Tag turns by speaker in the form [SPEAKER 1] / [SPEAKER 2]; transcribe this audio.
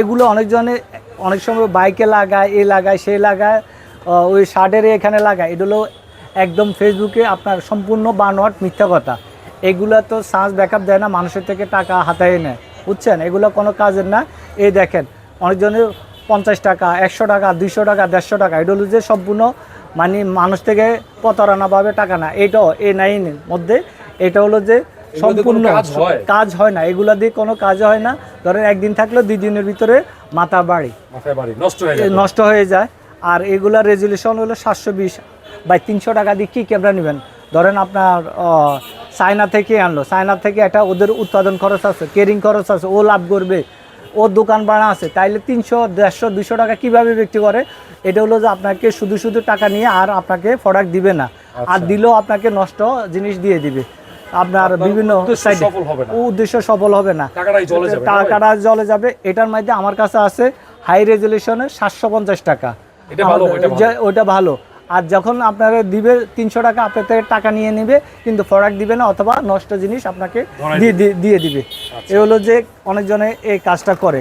[SPEAKER 1] এগুলো অনেকজনে অনেক সময় বাইকে লাগায়, এ লাগায়, সে লাগায়, ওই শার্টের এখানে লাগায়। এগুলো একদম ফেসবুকে আপনার সম্পূর্ণ বানোয়াট মিথ্যা কথা। এগুলো তো সার্চ ব্যাকআপ দেয় না, মানুষের থেকে টাকা হাতায় নেয়, বুঝছেন? এগুলো কোনো কাজের না। এই দেখেন অনেকজনের 50 টাকা, 100 টাকা, 200 টাকা, 150 টাকা, এটা হলো যে সম্পূর্ণ মানে মানুষ থেকে প্রতারণাভাবে টাকা না। এটাও এই নাইনের মধ্যে এটা হলো যে সম্পূর্ণ কাজ হয় না, এগুলা দিয়ে কোনো কাজ হয় না। ধরেন একদিন থাকলে 2 দিনের ভিতরে মাথা বাড়ি নষ্ট হয়ে যায়। আর এগুলা রেজুলেশন হলো 720 বাই 300 টাকা দিয়ে কী ক্যামেরা নেবেন? ধরেন আপনার চায়না থেকে আনলো, চায়না থেকে একটা ওদের উৎপাদন খরচ আছে, কেরিং খরচ আছে, ও লাভ করবে, ও দোকান বানা আছে, তাইলে 300, 150, 200 টাকা কীভাবে বিক্রি করে? এটা হলো যে আপনাকে শুধু শুধু টাকা নিয়ে আর আপনাকে প্রোডাক্ট দিবে না, আর দিলেও আপনাকে নষ্ট জিনিস দিয়ে দিবে। আপনার বিভিন্ন উদ্দেশ্য সফল হবে না, টাকাটা জলে যাবে। এটার মধ্যে আমার কাছে আছে হাই রেজুলেশনের 750 টাকা, ওইটা ভালো। আর যখন আপনারা দিবে 300 টাকা, আপনার থেকে টাকা নিয়ে নেবে, কিন্তু প্রোডাক্ট দিবে না, অথবা নষ্ট জিনিস আপনাকে দিয়ে দিবে। এ হলো যে অনেকজনে এই কাজটা করে।